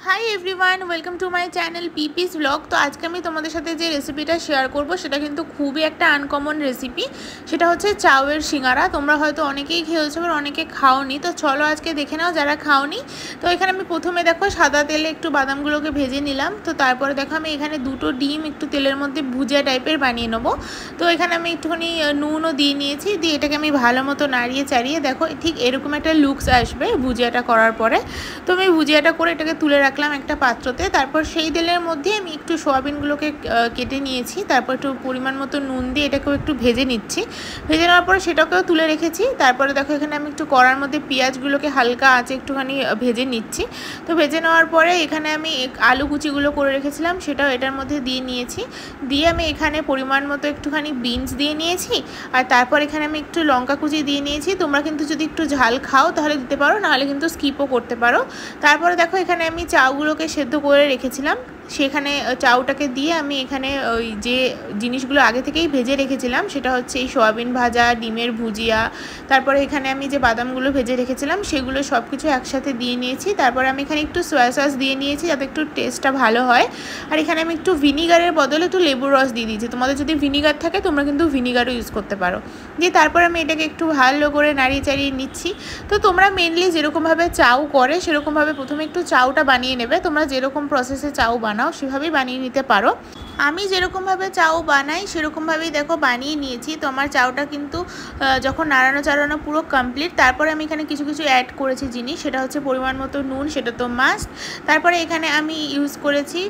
Hi everyone, welcome to my channel পিপিস blog. তো আজকে আমি তোমাদের সাথে যে রেসিপিটা শেয়ার করব সেটা কিন্তু খুবই একটা আনকমন রেসিপি। সেটা হচ্ছে চাউয়ের সিঙ্গারা। তোমরা হয়তো অনেকেই খেয়েছো আর অনেকে খাওনি, তো চলো আজকে দেখে নাও যারা খাওনি। তো এখানে আমি প্রথমে দেখো সাদা তেলে একটু বাদামগুলোকে ভেজে নিলাম। তো তারপরে দেখো আমি এখানে দুটো ডিম একটু তেলের মধ্যে ভুজিয়া টাইপের বানিয়ে নেবো। তো এখানে আমি একটুখানি নুনও দিয়ে নিয়েছি, দিয়ে এটাকে আমি ভালো মতো নাড়িয়ে চাড়িয়ে দেখো ঠিক এরকম একটা লুকস আসবে ভুজিয়াটা করার পরে। তো আমি ভুজিয়াটা করে এটাকে তুলে রাখলাম একটা পাত্রতে। তারপর সেই তেলের মধ্যে আমি একটু সোয়াবিনগুলোকে কেটে নিয়েছি, তারপর একটু পরিমাণ মতো নুন দিয়ে এটাকেও একটু ভেজে নিচ্ছি। ভেজে নেওয়ার পরে সেটাকেও তুলে রেখেছি। তারপরে দেখো এখানে আমি একটু কড়ার মধ্যে পেঁয়াজগুলোকে হালকা আঁচে একটুখানি ভেজে নিচ্ছি। তো ভেজে নেওয়ার পরে এখানে আমি আলু কুচিগুলো করে রেখেছিলাম সেটাও এটার মধ্যে দিয়ে নিয়েছি। দিয়ে আমি এখানে পরিমাণ মতো একটুখানি বিনস দিয়ে নিয়েছি। আর তারপর এখানে আমি একটু লঙ্কা কুচি দিয়ে নিয়েছি। তোমরা কিন্তু যদি একটু ঝাল খাও তাহলে দিতে পারো, নাহলে কিন্তু স্কিপও করতে পারো। তারপরে দেখো এখানে আমি চাউগুলোকে সেদ্ধ করে রেখেছিলাম, সেখানে চাউটাকে দিয়ে আমি এখানে ওই যে জিনিসগুলো আগে থেকেই ভেজে রেখেছিলাম সেটা হচ্ছে এই সয়াবিন ভাজা, ডিমের ভুজিয়া, তারপরে এখানে আমি যে বাদামগুলো ভেজে রেখেছিলাম সেগুলো সব কিছু একসাথে দিয়ে নিয়েছি। তারপরে আমি এখানে একটু সয়া সস দিয়ে নিয়েছি যাতে একটু টেস্টটা ভালো হয়। আর এখানে আমি একটু ভিনিগারের বদলে একটু লেবুর রস দিয়ে দিয়েছি। তোমাদের যদি ভিনিগার থাকে তোমরা কিন্তু ভিনিগারও ইউজ করতে পারো। দিয়ে তারপর আমি এটাকে একটু ভালো করে নাড়িয়ে চাড়িয়ে নিচ্ছি। তো তোমরা মেনলি যেরকমভাবে চাউ করে সেরকমভাবে প্রথমে একটু চাউটা বানিয়ে নেবে। তোমরা যেরকম প্রসেসে চাউ বানাও সেভাবেই বানিয়ে নিতে পারো। আমি যেরকমভাবে চাউ বানাই সেরকমভাবেই দেখো বানিয়ে নিয়েছি। তো আমার চাউটা কিন্তু যখন নাড়ানো চাড়ানো পুরো কমপ্লিট, তারপরে আমি এখানে কিছু কিছু অ্যাড করেছি জিনিস, সেটা হচ্ছে পরিমাণ মতো নুন, সেটা তো মাস্ট। তারপরে এখানে আমি ইউজ করেছি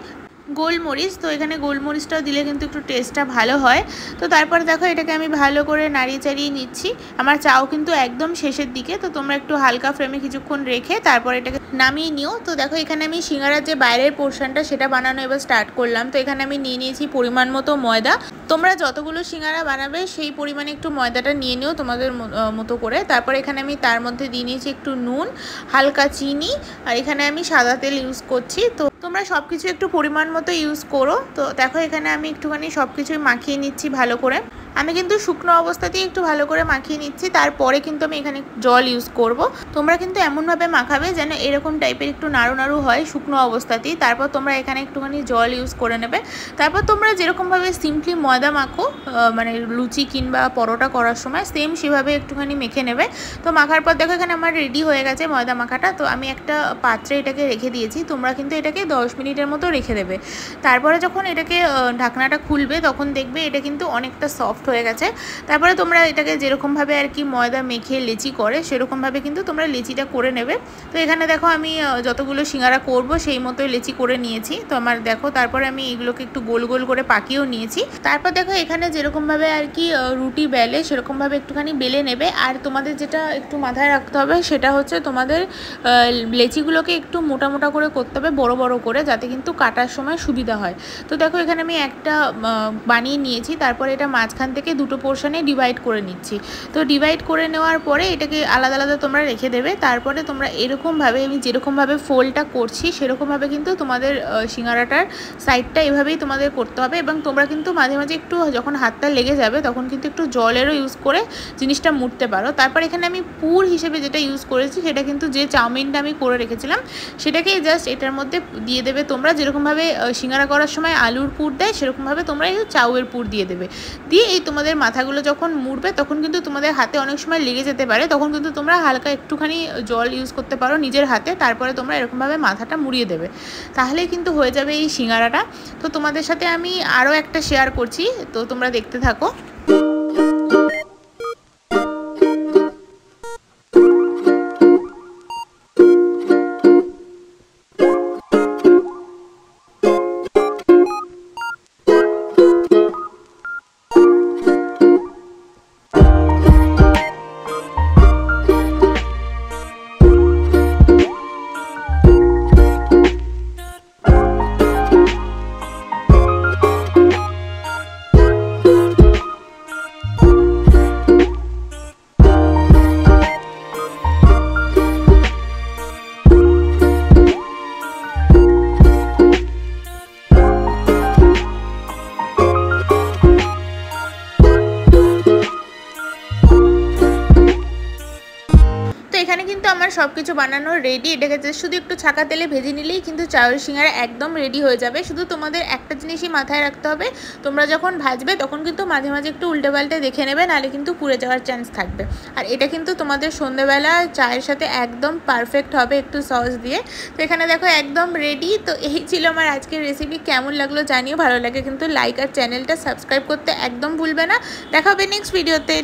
গোলমরিচ। তো এখানে গোলমরিচটাও দিলে কিন্তু একটু টেস্টটা ভালো হয়। তো তারপরে দেখো এটাকে আমি ভালো করে নাড়িয়ে চাড়িয়ে নিচ্ছি। আমার চাও কিন্তু একদম শেষের দিকে, তো তোমরা একটু হালকা ফ্লেমে কিছুক্ষণ রেখে তারপর এটাকে নামিয়ে নিও। তো দেখো এখানে আমি সিঙ্গারার যে বাইরের পোর্শনটা সেটা বানানো এবার স্টার্ট করলাম। তো এখানে আমি নিয়ে নিয়েছি পরিমাণ মতো ময়দা। তোমরা যতগুলো সিঙ্গারা বানাবে সেই পরিমাণে একটু ময়দাটা নিয়ে নিও তোমাদের মতো করে। তারপর এখানে আমি তার মধ্যে দিয়ে নিয়েছি একটু নুন, হালকা চিনি, আর এখানে আমি সাদা তেল ইউজ করছি। তো তোমরা সব কিছু একটু পরিমাণ মতো ইউজ করো। তো দেখো এখানে আমি একটুখানি সব কিছুই মাখিয়ে নিচ্ছি ভালো করে। আমি কিন্তু শুকনো অবস্থাতেই একটু ভালো করে মাখিয়ে নিচ্ছি, তারপরে কিন্তু আমি এখানে জল ইউজ করব। তোমরা কিন্তু এমনভাবে মাখাবে যেন এরকম টাইপের একটু নাড়ু নাড়ু হয় শুকনো অবস্থাতেই। তারপর তোমরা এখানে একটুখানি জল ইউজ করে নেবে। তারপর তোমরা যেরকমভাবে সিম্পলি ময়দা মাখো, মানে লুচি কিংবা পরোটা করার সময় সেম সেভাবে একটুখানি মেখে নেবে। তো মাখার পর দেখো এখানে আমার রেডি হয়ে গেছে ময়দা মাখাটা। তো আমি একটা পাত্রে এটাকে রেখে দিয়েছি। তোমরা কিন্তু এটাকে 10 মিনিটের মতো রেখে দেবে। তারপরে যখন এটাকে ঢাকনাটা খুলবে তখন দেখবে এটা কিন্তু অনেকটা সফট হয়ে গেছে। তারপরে তোমরা এটাকে যেরকমভাবে আর কি ময়দা মেখে লেচি করে সেরকমভাবে কিন্তু তোমরা লেচিটা করে নেবে। তো এখানে দেখো আমি যতগুলো সিঙ্গারা করব সেই মতোই লেচি করে নিয়েছি। তো আমার দেখো তারপরে আমি এগুলোকে একটু গোল গোল করে পাকিয়েও নিয়েছি। তারপর দেখো এখানে যেরকমভাবে আর কি রুটি বেলে সেরকমভাবে একটুখানি বেলে নেবে। আর তোমাদের যেটা একটু মাথায় রাখতে হবে সেটা হচ্ছে তোমাদের লেচিগুলোকে একটু মোটা মোটা করে করতে হবে, বড় বড় করে, যাতে কিন্তু কাটার সময় সুবিধা হয়। তো দেখো এখানে আমি একটা বানিয়ে নিয়েছি। তারপরে এটা মাঝখান থেকে দুটো পোর্শনে ডিভাইড করে নিচ্ছি। তো ডিভাইড করে নেওয়ার পরে এটাকে আলাদা আলাদা তোমরা রেখে দেবে। তারপরে তোমরা এরকমভাবে আমি যেরকমভাবে ফোল্ডটা করছি সেরকমভাবে কিন্তু তোমাদের সিঙ্গারাটার সাইডটা এভাবেই তোমাদের করতে হবে। এবং তোমরা কিন্তু মাঝে মাঝে একটু যখন হাতটা লেগে যাবে তখন কিন্তু একটু জলেরও ইউজ করে জিনিসটা মুড়তে পারো। তারপর এখানে আমি পুর হিসেবে যেটা ইউজ করেছি সেটা কিন্তু যে চাউমিনটা আমি করে রেখেছিলাম সেটাকেই জাস্ট এটার মধ্যে দিয়ে দেবে। তোমরা যেরকমভাবে সিঙ্গারা করার সময় আলুর পুর দেয় সেরকমভাবে তোমরা এই চাউয়ের পুর দিয়ে দেবে। দিয়ে এই তোমাদের মাথাগুলো যখন মুড়বে তখন কিন্তু তোমাদের হাতে অনেক সময় লেগে যেতে পারে, তখন কিন্তু তোমরা হালকা একটুখানি জল ইউজ করতে পারো নিজের হাতে। তারপরে তোমরা এরকমভাবে মাথাটা মুড়িয়ে দেবে, তাহলেই কিন্তু হয়ে যাবে এই সিঙ্গারাটা। তো তোমাদের সাথে আমি আরও একটা শেয়ার করছি, তো তোমরা দেখতে থাকো। কিছু বানানো রেডি। এটাকে জাস্ট শুধু একটু ছাকা তেলে ভেজে নিলেই কিন্তু চাউয়ের সিঙ্গারা একদম রেডি হয়ে যাবে। শুধু তোমাদের একটা জিনিসই মাথায় রাখতে হবে, তোমরা যখন ভাজবে তখন কিন্তু মাঝে মাঝে একটু উল্টে পাল্টে দেখে নেবে, নাহলে কিন্তু পুড়ে যাওয়ার চান্স থাকবে। আর এটা কিন্তু তোমাদের সন্ধ্যেবেলা চায়ের সাথে একদম পারফেক্ট হবে একটু সস দিয়ে। তো এখানে দেখো একদম রেডি। তো এই ছিল আমার আজকের রেসিপি। কেমন লাগলো জানিও, ভালো লাগে কিন্তু লাইক আর চ্যানেলটা সাবস্ক্রাইব করতে একদম ভুলবে না। দেখা হবে নেক্সট ভিডিওতে।